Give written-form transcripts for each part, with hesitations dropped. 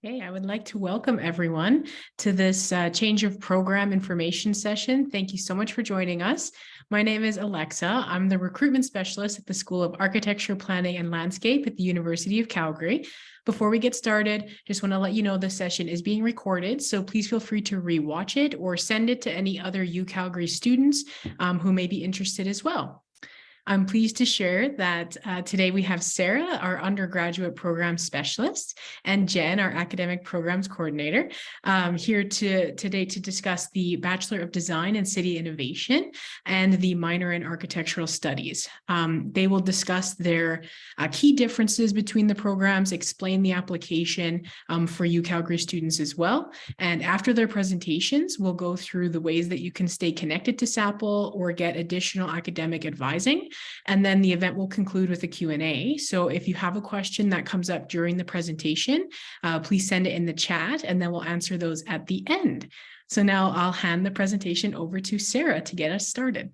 Hey, I would like to welcome everyone to this change of program information session. Thank you so much for joining us. My name is Alexa. I'm the recruitment specialist at the School of Architecture, Planning, and Landscape at the University of Calgary. Before we get started, just want to let you know this session is being recorded, so please feel free to rewatch it or send it to any other UCalgary students who may be interested as well. I'm pleased to share that today we have Sarah, our undergraduate program specialist, and Jen, our academic programs coordinator, here today to discuss the Bachelor of Design and City Innovation and the minor in Architectural Studies. They will discuss their key differences between the programs, explain the application for UCalgary students as well. And after their presentations, we'll go through the ways that you can stay connected to SAPL or get additional academic advising. And then the event will conclude with a Q&A. So if you have a question that comes up during the presentation, please send it in the chat and then we'll answer those at the end. So now I'll hand the presentation over to Sarah to get us started.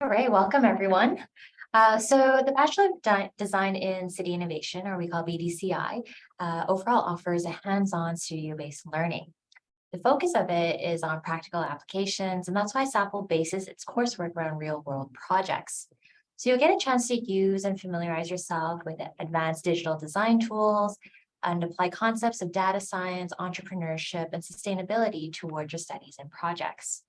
All right, welcome everyone. So the Bachelor of Design in City Innovation, or we call BDCI, overall offers a hands-on studio-based learning. The focus of it is on practical applications, and that's why SAPL bases its coursework around real-world projects. So you'll get a chance to use and familiarize yourself with advanced digital design tools and apply concepts of data science, entrepreneurship, and sustainability towards your studies and projects.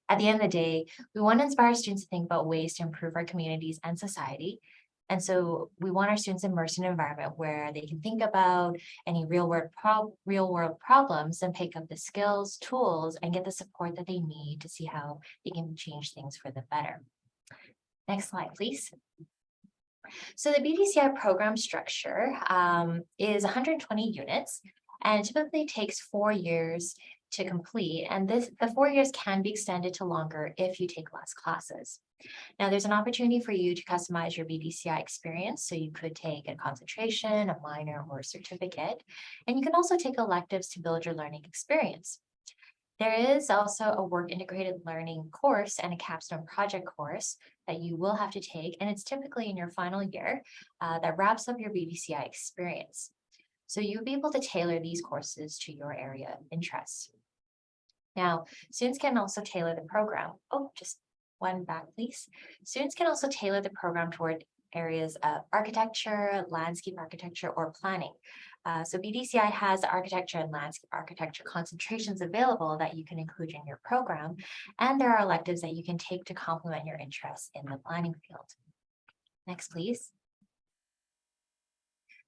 At the end of the day, we want to inspire students to think about ways to improve our communities and society. And so we want our students immersed in an environment where they can think about any real-world problems and pick up the skills, tools, and get the support that they need to see how they can change things for the better. Next slide, please. So the BDCI program structure is 120 units, and it typically takes 4 years to complete. And the 4 years can be extended to longer if you take less classes. Now, there's an opportunity for you to customize your BDCI experience. So you could take a concentration, a minor, or a certificate. And you can also take electives to build your learning experience. There is also a work integrated learning course and a capstone project course that you will have to take. And it's typically in your final year that wraps up your BDCI experience. So you'll be able to tailor these courses to your area of interest. Now, students can also tailor the program. Oh, just one back, please. Students can also tailor the program toward areas of architecture, landscape architecture, or planning. So BDCI has architecture and landscape architecture concentrations available that you can include in your program. And there are electives that you can take to complement your interests in the planning field. Next, please.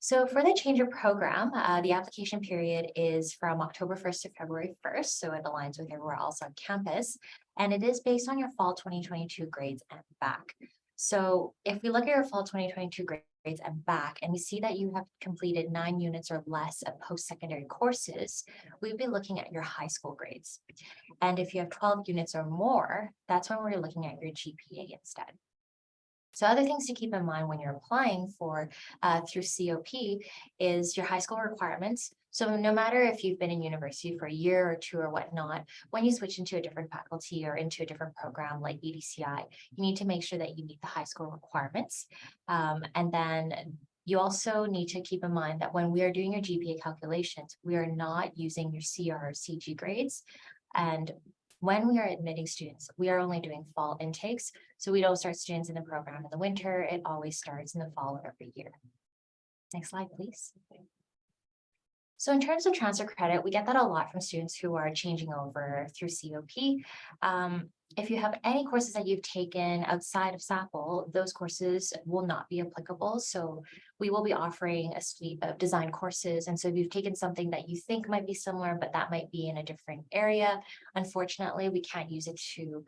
So for the change of program, the application period is from October 1st to February 1st, so it aligns with everywhere else on campus, and it is based on your fall 2022 grades and back. So if we look at your fall 2022 grades and back, and we see that you have completed 9 units or less of post-secondary courses, we'd be looking at your high school grades. And if you have 12 units or more, that's when we're looking at your GPA instead. So other things to keep in mind when you're applying for through COP is your high school requirements. So no matter if you've been in university for a year or 2 or whatnot, when you switch into a different faculty or into a different program like BDCI, you need to make sure that you meet the high school requirements. And then you also need to keep in mind that when we are doing your GPA calculations, we are not using your CR or CG grades. And when we are admitting students, we are only doing fall intakes. So we don't start students in the program in the winter. It always starts in the fall of every year. Next slide, please. So in terms of transfer credit, we get that a lot from students who are changing over through COP. If you have any courses that you've taken outside of SAPL, those courses will not be applicable. So we will be offering a suite of design courses. And so if you've taken something that you think might be similar, but that might be in a different area, unfortunately, we can't use it to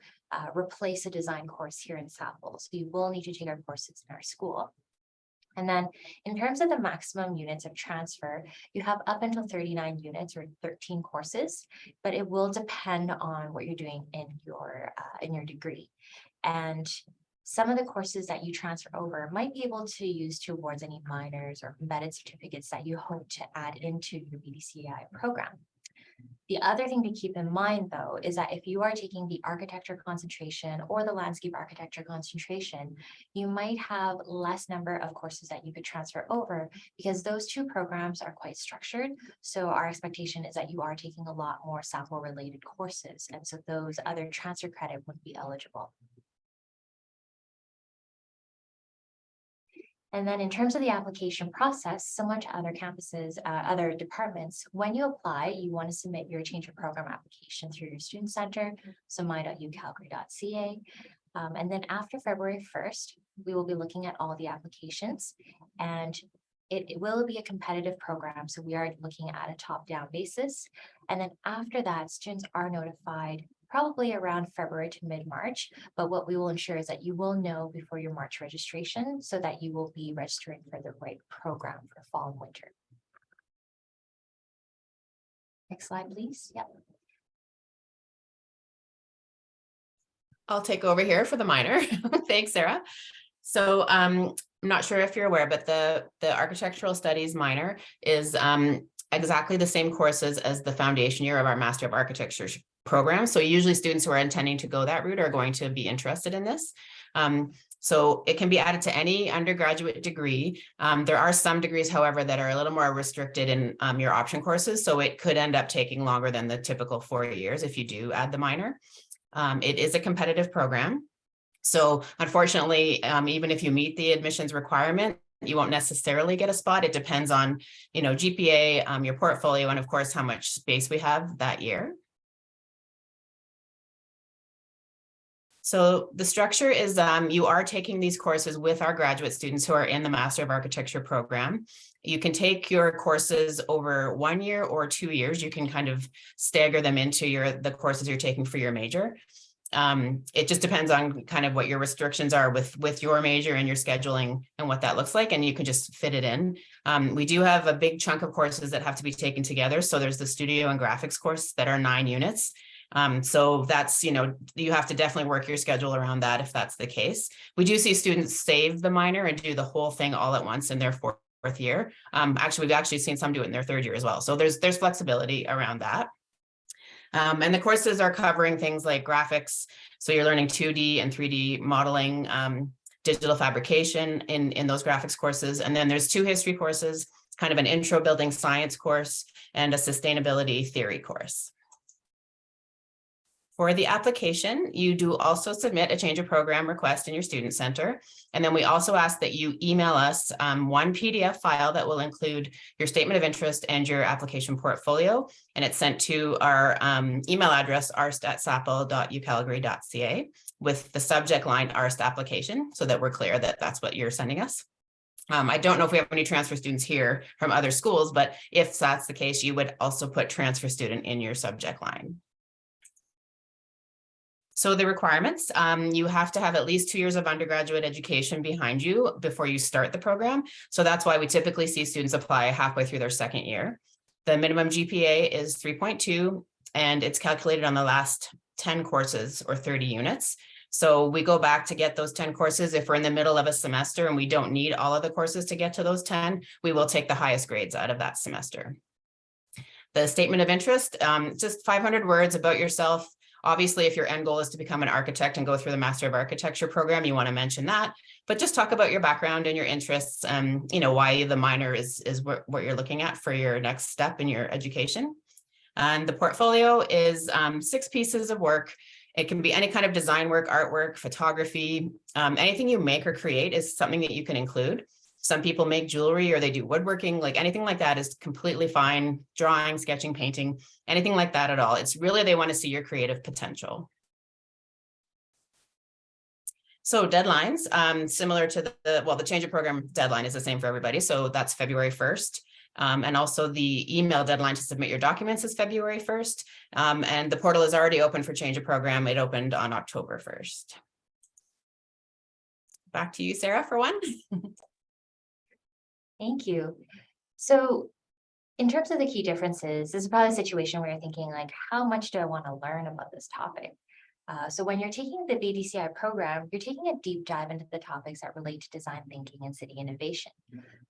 replace a design course here in SAPL. So you will need to take our courses in our school. And then in terms of the maximum units of transfer, you have up until 39 units or 13 courses, but it will depend on what you're doing in your degree. And some of the courses that you transfer over might be able to use towards any minors or embedded certificates that you hope to add into your BDCI program. The other thing to keep in mind, though, is that if you are taking the architecture concentration or the landscape architecture concentration, you might have less number of courses that you could transfer over because those two programs are quite structured. So our expectation is that you are taking a lot more SAPL related courses. And so those other transfer credit would be eligible. And then in terms of the application process, similar to other campuses, other departments, when you apply, you want to submit your change of program application through your student center, so my.ucalgary.ca. And then after February 1st, we will be looking at all the applications, and it will be a competitive program. So we are looking at a top-down basis. And then after that, students are notified probably around February to mid-March. But what we will ensure is that you will know before your March registration so that you will be registering for the right program for fall and winter. Next slide, please. Yep. I'll take over here for the minor. Thanks, Sarah. So I'm not sure if you're aware, but the architectural studies minor is exactly the same courses as the foundation year of our Master of Architecture program. So usually students who are intending to go that route are going to be interested in this. So it can be added to any undergraduate degree. There are some degrees, however, that are a little more restricted in your option courses. So it could end up taking longer than the typical 4 years if you do add the minor. It is a competitive program. So unfortunately, even if you meet the admissions requirement, you won't necessarily get a spot. It depends on, GPA, your portfolio, and of course, how much space we have that year. So the structure is you are taking these courses with our graduate students who are in the Master of Architecture program. You can take your courses over 1 year or 2 years. You can kind of stagger them into the courses you're taking for your major. It just depends on kind of what your restrictions are with your major and your scheduling and what that looks like, and you can just fit it in. We do have a big chunk of courses that have to be taken together. So there's the studio and graphics course that are 9 units. So that's, you have to definitely work your schedule around that if that's the case. We do see students save the minor and do the whole thing all at once in their fourth year. We've actually seen some do it in their 3rd year as well. So there's flexibility around that. And the courses are covering things like graphics. So you're learning 2D and 3D modeling, digital fabrication in those graphics courses. And then there's 2 history courses, kind of an intro building science course and a sustainability theory course. For the application, you do also submit a change of program request in your student center. And then we also ask that you email us one PDF file that will include your statement of interest and your application portfolio. And it's sent to our email address, arst@sapl.ucalgary.ca, with the subject line ARST application, so that we're clear that that's what you're sending us. I don't know if we have any transfer students here from other schools, but if that's the case, you would also put transfer student in your subject line. So the requirements, you have to have at least 2 years of undergraduate education behind you before you start the program. So that's why we typically see students apply halfway through their 2nd year. The minimum GPA is 3.2, and it's calculated on the last 10 courses or 30 units. So we go back to get those 10 courses. If we're in the middle of a semester and we don't need all of the courses to get to those 10, we will take the highest grades out of that semester. The statement of interest, just 500 words about yourself. Obviously, if your end goal is to become an architect and go through the Master of Architecture program, you want to mention that, but just talk about your background and your interests and, why the minor is what you're looking at for your next step in your education. And the portfolio is 6 pieces of work. It can be any kind of design work, artwork, photography, anything you make or create is something that you can include. Some people make jewelry or they do woodworking, like anything like that is completely fine. Drawing, sketching, painting, anything like that at all. It's really, they want to see your creative potential. So deadlines, similar to the change of program deadline is the same for everybody. So that's February 1st. And also the email deadline to submit your documents is February 1st. And the portal is already open for change of program. It opened on October 1st. Back to you, Sarah, for one. Thank you. So in terms of the key differences, this is probably a situation where you're thinking like, how much do I want to learn about this topic? So when you're taking the BDCI program, you're taking a deep dive into the topics that relate to design thinking and city innovation.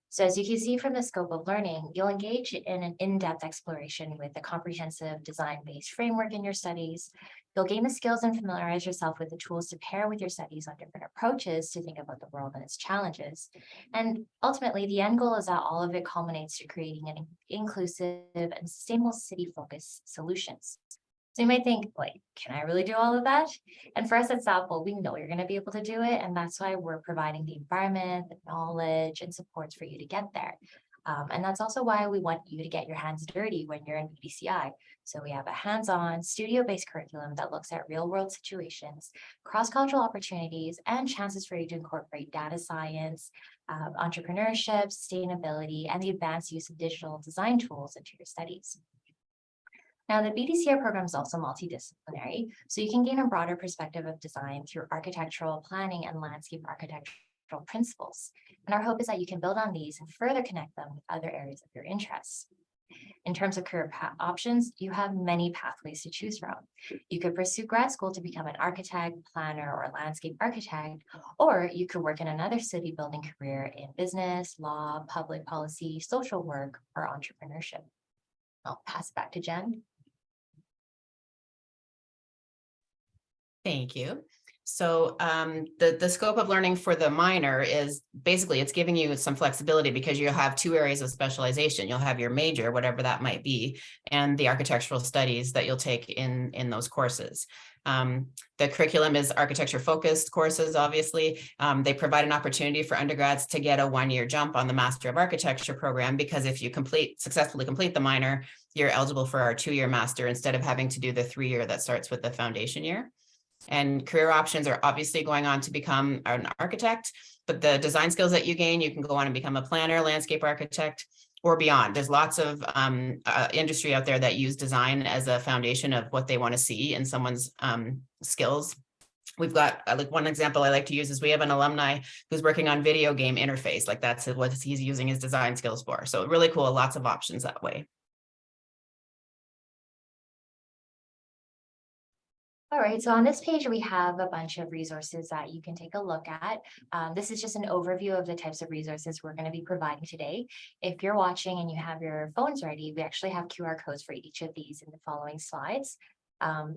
So as you can see from the scope of learning, you'll engage in an in-depth exploration with a comprehensive design-based framework in your studies. You'll gain the skills and familiarize yourself with the tools to pair with your studies on different approaches to think about the world and its challenges. And ultimately, the end goal is that all of it culminates to creating an inclusive and sustainable city-focused solutions. So you might think, like, can I really do all of that? And for us at SAPL, we know you're going to be able to do it. And that's why we're providing the environment, the knowledge, and supports for you to get there. And that's also why we want you to get your hands dirty when you're in BDCI. So we have a hands-on, studio-based curriculum that looks at real-world situations, cross-cultural opportunities, and chances for you to incorporate data science, entrepreneurship, sustainability, and the advanced use of digital design tools into your studies. Now, the BDCI program is also multidisciplinary, so you can gain a broader perspective of design through architectural planning and landscape architectural principles. And our hope is that you can build on these and further connect them with other areas of your interests. In terms of career options, you have many pathways to choose from. You could pursue grad school to become an architect, planner, or landscape architect, or you could work in another city building career in business, law, public policy, social work, or entrepreneurship. I'll pass it back to Jen. Thank you. So the scope of learning for the minor is basically it's giving you some flexibility because you'll have two areas of specialization. You'll have your major, whatever that might be, and the architectural studies that you'll take in those courses. The curriculum is architecture focused courses, obviously. They provide an opportunity for undergrads to get a one-year jump on the Master of Architecture program, because if you successfully complete the minor, you're eligible for our 2-year master instead of having to do the 3-year that starts with the foundation year. And career options are obviously going on to become an architect, but the design skills that you gain, you can go on and become a planner, landscape architect, or beyond. There's lots of industry out there that use design as a foundation of what they want to see in someone's skills. We've got like one example I like to use is we have an alumni who's working on video game interface. Like that's what he's using his design skills for. So really cool, lots of options that way. All right, so on this page, we have a bunch of resources that you can take a look at. This is just an overview of the types of resources we're going to be providing today. If you're watching and you have your phones ready, we actually have QR codes for each of these in the following slides.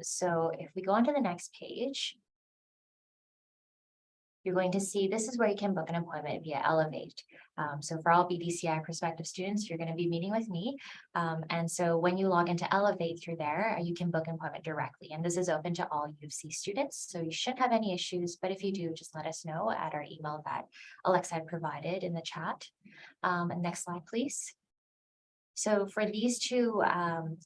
So if we go on to the next page, you're going to see this is where you can book an appointment via Elevate. So for all BDCI prospective students, you're going to be meeting with me. And so when you log into Elevate through there, you can book an appointment directly. And this is open to all U of C students. So you shouldn't have any issues, but if you do, just let us know at our email that Alexa had provided in the chat. And next slide, please. So for these two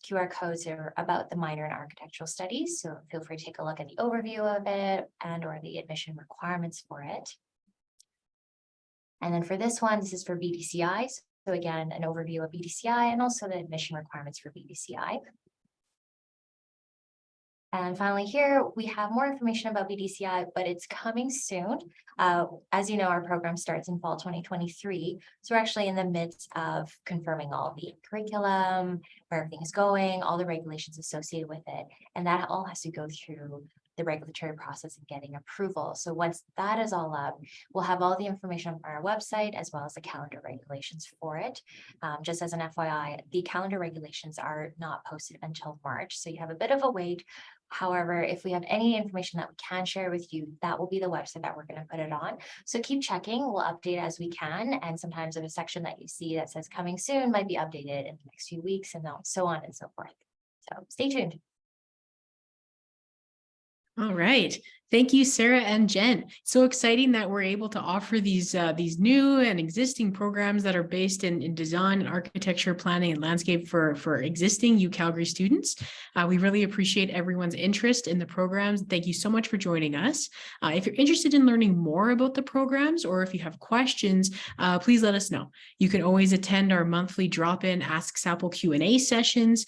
QR codes are about the minor in architectural studies. So feel free to take a look at the overview of it and or the admission requirements for it. And then for this one, this is for BDCI. So again, an overview of BDCI and also the admission requirements for BDCI. And finally here, we have more information about BDCI, but it's coming soon. As you know, our program starts in fall 2023. So we're actually in the midst of confirming all the curriculum, where everything is going, all the regulations associated with it. And that all has to go through the regulatory process and getting approval. So once that is all up, we'll have all the information on our website as well as the calendar regulations for it. Just as an FYI, the calendar regulations are not posted until March. So you have a bit of a wait. However, if we have any information that we can share with you, that will be the website that we're going to put it on. So keep checking, we'll update as we can. And sometimes in a section that you see that says coming soon might be updated in the next few weeks and so on and so forth. So stay tuned. All right. Thank you, Sarah and Jen. So exciting that we're able to offer these new and existing programs that are based in design and architecture, planning and landscape for existing UCalgary students. We really appreciate everyone's interest in the programs. Thank you so much for joining us. If you're interested in learning more about the programs or if you have questions, please let us know. You can always attend our monthly drop-in Ask SAPL Q&A sessions.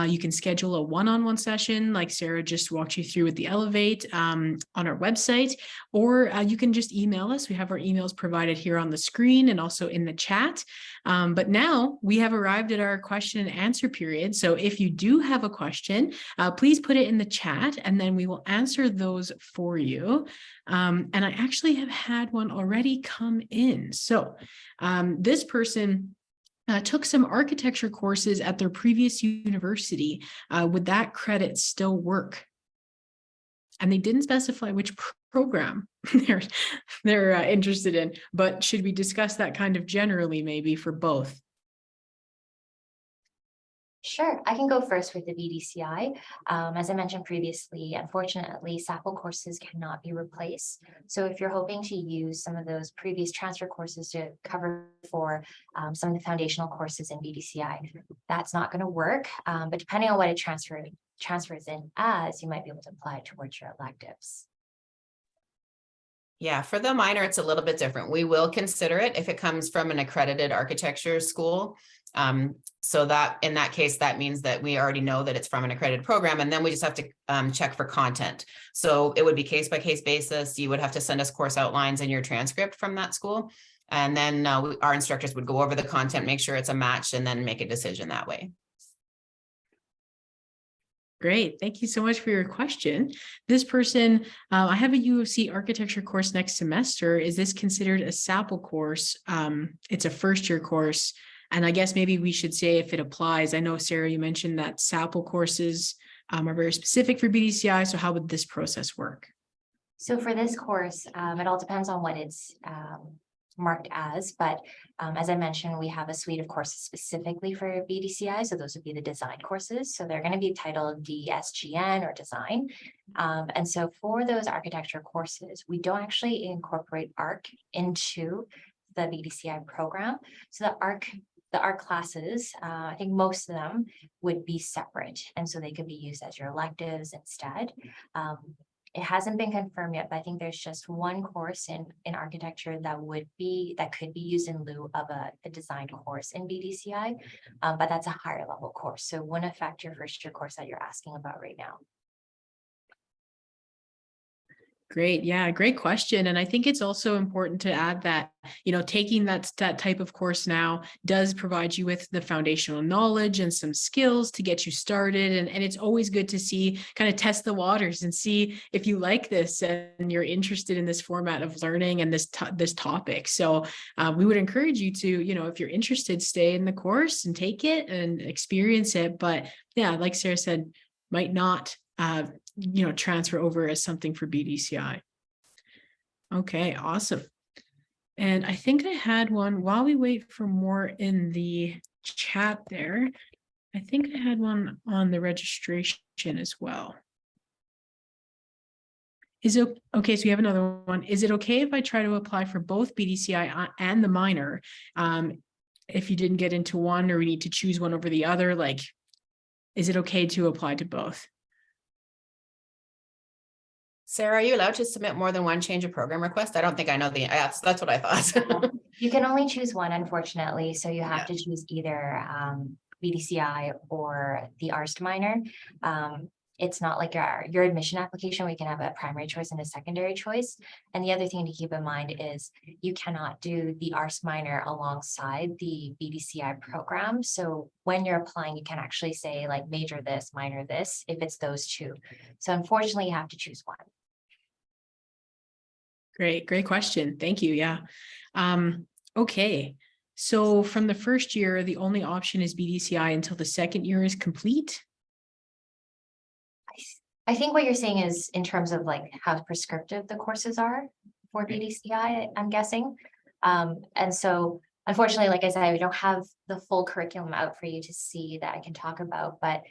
You can schedule a one-on-one session like Sarah just walked you through with the Elevate. on our website, or you can just email us. We have our emails provided here on the screen and also in the chat. But now we have arrived at our question and answer period. So if you do have a question, please put it in the chat and then we will answer those for you. And I actually have had one already come in. So this person took some architecture courses at their previous university. Would that credit still work? And they didn't specify which program they're interested in, but should we discuss that kind of generally maybe for both? Sure, I can go first with the BDCI. As I mentioned previously, unfortunately, SAPL courses cannot be replaced. So if you're hoping to use some of those previous transfer courses to cover for some of the foundational courses in BDCI, that's not going to work. But depending on what it transfers in as, you might be able to apply it towards your electives. Yeah, for the minor, it's a little bit different. We will consider it if it comes from an accredited architecture school. So that in that case, that means that we already know that it's from an accredited program, and then we just have to check for content. So it would be case by case basis. You would have to send us course outlines and your transcript from that school. And then our instructors would go over the content, make sure it's a match, and then make a decision that way. Great. Thank you so much for your question. This person, I have a U of C architecture course next semester. Is this considered a SAPL course? It's a first year course. And I guess maybe we should say if it applies. I know, Sarah, you mentioned that SAPL courses are very specific for BDCI. So how would this process work? So for this course, it all depends on what it's marked as, but as I mentioned, we have a suite of courses specifically for BDCI. So those would be the design courses. So they're going to be titled DSGN or design. And so for those architecture courses, we don't actually incorporate ARC into the BDCI program. So the ARC classes, I think most of them would be separate. And so they could be used as your electives instead. It hasn't been confirmed yet, but I think there's just one course in architecture that could be used in lieu of a design course in BDCI, but that's a higher level course. So it wouldn't affect your first year course that you're asking about right now. Great. Yeah, great question. And I think it's also important to add that, taking that type of course now does provide you with the foundational knowledge and some skills to get you started. And it's always good to kind of test the waters and see if you like this and you're interested in this format of learning and this topic. So we would encourage you to, if you're interested, stay in the course and take it and experience it. But yeah, like Sarah said, might not transfer over as something for BDCI. Okay, awesome. And I think I had one while we wait for more in the chat there. I think I had one on the registration as well. Is it okay? So we have another one. Is it okay if I try to apply for both BDCI and the minor? If you didn't get into one or we need to choose one over the other, is it okay to apply to both? Sarah, are you allowed to submit more than one change of program request? I don't think I know that's what I thought. You can only choose one, unfortunately. So you have to choose either BDCI or the ARST minor. It's not like your admission application. We can have a primary choice and a secondary choice. And the other thing to keep in mind is you cannot do the ARST minor alongside the BDCI program. So when you're applying, you can actually say major this, minor this, if it's those two. So unfortunately, you have to choose one. Great question. Thank you. Yeah. Okay. So from the first year, the only option is BDCI until the second year is complete. I think what you're saying is in terms of how prescriptive the courses are for BDCI, I'm guessing. And so unfortunately, like I said, we don't have the full curriculum out for you to see that I can talk about, but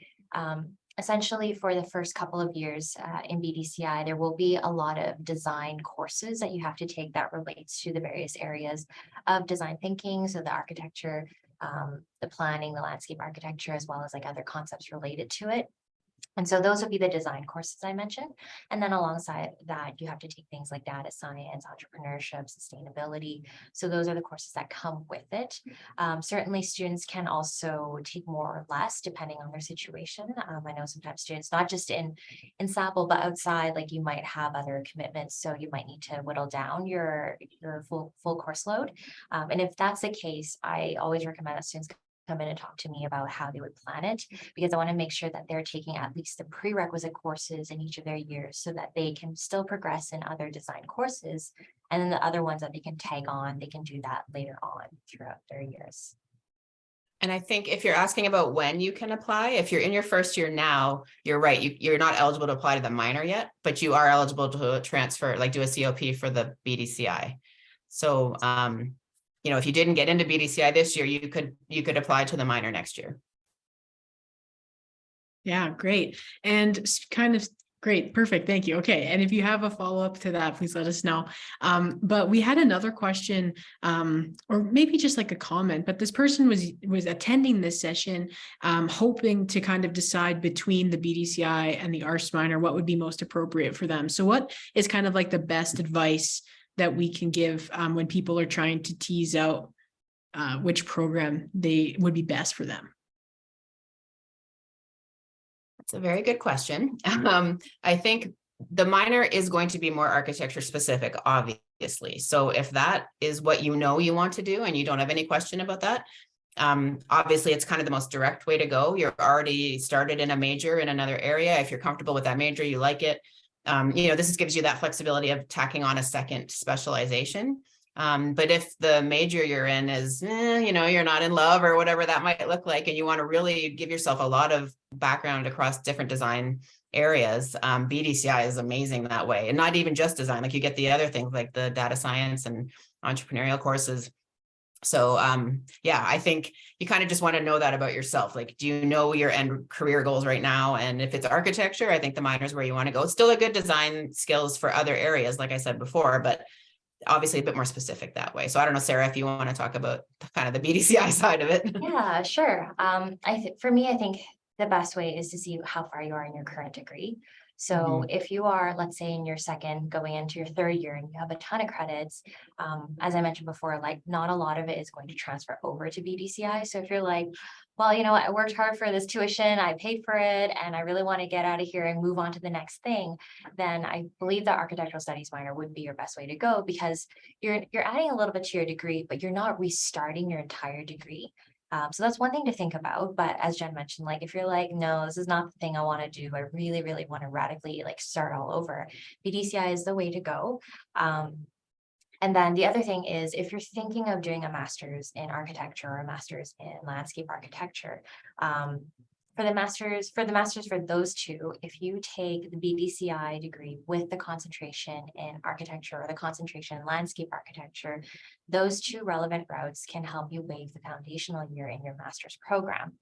essentially for the first couple of years in BDCI, there will be a lot of design courses that you have to take that relates to the various areas of design thinking. So the architecture, the planning, the landscape architecture, as well as other concepts related to it. And so those would be the design courses I mentioned. And then alongside that, you have to take things like data science, entrepreneurship, sustainability. So those are the courses that come with it. Certainly students can also take more or less depending on their situation. I know sometimes students, not just in SAPL, but outside, like you might have other commitments. So you might need to whittle down your full course load. And if that's the case, I always recommend that students come in and talk to me about how they would plan it, because I want to make sure that they're taking at least the prerequisite courses in each of their years so that they can still progress in other design courses. And then the other ones that they can tag on, they can do that later on throughout their years. And I think if you're asking about when you can apply, if you're in your first year now, you're right. You're not eligible to apply to the minor yet, but you are eligible to transfer, like do a COP for the BDCI. So, you know, if you didn't get into BDCI this year, you could apply to the minor next year. Yeah, great. And kind of great. Perfect. Thank you. Okay. And if you have a follow-up to that, please let us know. But we had another question, or maybe just like a comment, but this person was attending this session, hoping to kind of decide between the BDCI and the ARST minor, what would be most appropriate for them. So what is kind of like the best advice that we can give when people are trying to tease out which program they would be best for them? That's a very good question. I think the minor is going to be more architecture specific, obviously. So if that is what you know you want to do and you don't have any question about that, obviously it's kind of the most direct way to go. You're already started in a major in another area. If you're comfortable with that major, you like it. You know, this gives you that flexibility of tacking on a second specialization. But if the major you're in is, you know, you're not in love or whatever that might look like, and you want to really give yourself a lot of background across different design areas, BDCI is amazing that way. And not even just design, like you get the other things like the data science and entrepreneurial courses. So yeah, I think you kind of just want to know that about yourself. Like, do you know your end career goals right now? And if it's architecture, I think the minor is where you want to go. It's still a good design skills for other areas, like I said before, but obviously a bit more specific that way. So I don't know, Sarah, if you want to talk about kind of the BDCI side of it. Yeah, sure. For me, I think the best way is to see how far you are in your current degree. So if you are, let's say, in your second going into your third year and you have a ton of credits, as I mentioned before, like not a lot of it is going to transfer over to BDCI. So if you're like, well, you know what, I worked hard for this tuition, I paid for it, and I really want to get out of here and move on to the next thing, then I believe the architectural studies minor would be your best way to go, because you're adding a little bit to your degree, but you're not restarting your entire degree. So that's one thing to think about. But as Jen mentioned, like if you're like, no, this is not the thing I want to do, I really, really want to radically like start all over, BDCI is the way to go. And then the other thing is, if you're thinking of doing a master's in architecture or a master's in landscape architecture, for the masters for those two, if you take the BDCI degree with the concentration in architecture or the concentration in landscape architecture, those two relevant routes can help you waive the foundational year in your master's program.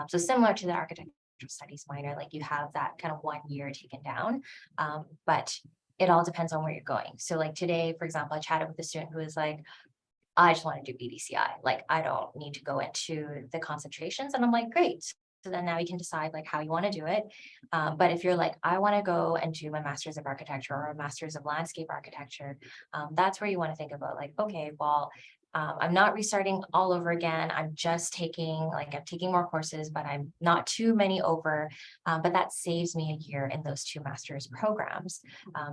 So similar to the architectural studies minor, like you have that kind of 1 year taken down, but it all depends on where you're going. So like today, for example, I chatted with a student who was like, I just want to do BDCI. Like, I don't need to go into the concentrations. And I'm like, great. So then now you can decide like how you want to do it. But if you're like, I want to go and do a master's of architecture or a master's of landscape architecture, that's where you want to think about like, okay, well, I'm not restarting all over again. I'm taking more courses, but I'm not too many over, but that saves me a year in those two master's programs.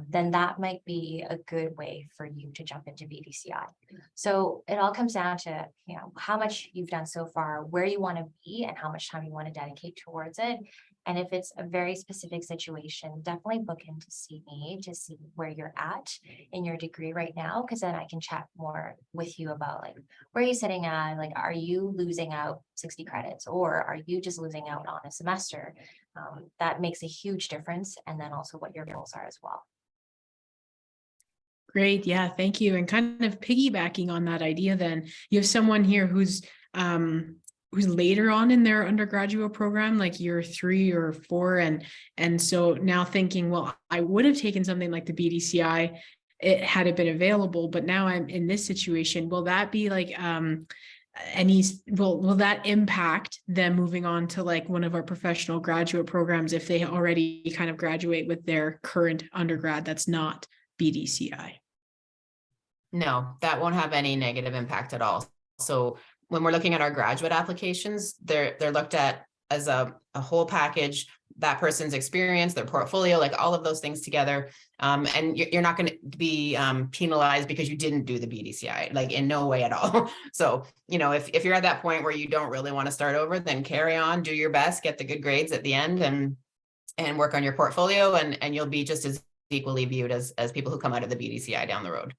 Then that might be a good way for you to jump into BDCI. So it all comes down to, you know, how much you've done so far, where you want to be, and how much time you want to dedicate towards it. And if it's a very specific situation, definitely book in to see me to see where you're at in your degree right now, because then I can chat more with you about like, where are you sitting at? Like, are you losing out 60 credits or are you just losing out on a semester? That makes a huge difference. And then also what your goals are as well. Great. Yeah, thank you. And kind of piggybacking on that idea, then you have someone here who's later on in their undergraduate program, like year 3 or 4. And so now thinking, well, I would have taken something like the BDCI, it had it been available, but now I'm in this situation. Will that be like, will that impact them moving on to like one of our professional graduate programs if they already kind of graduate with their current undergrad that's not BDCI? No, that won't have any negative impact at all. So when we're looking at our graduate applications, they're looked at as a whole package, that person's experience, their portfolio, like all of those things together. And you're not going to be penalized because you didn't do the BDCI, like in no way at all. So, you know, if you're at that point where you don't really want to start over, then carry on, do your best, get the good grades at the end, and work on your portfolio, and you'll be just as equally viewed as people who come out of the BDCI down the road.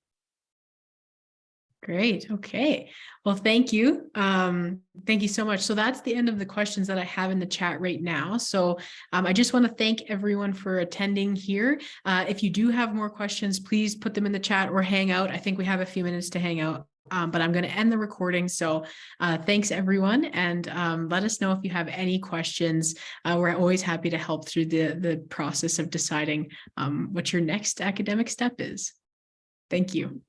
Great. Okay. Well, thank you. Thank you so much. So that's the end of the questions that I have in the chat right now. So I just want to thank everyone for attending here. If you do have more questions, please put them in the chat or hang out. I think we have a few minutes to hang out, but I'm going to end the recording. So thanks everyone. And let us know if you have any questions. We're always happy to help through the process of deciding what your next academic step is. Thank you.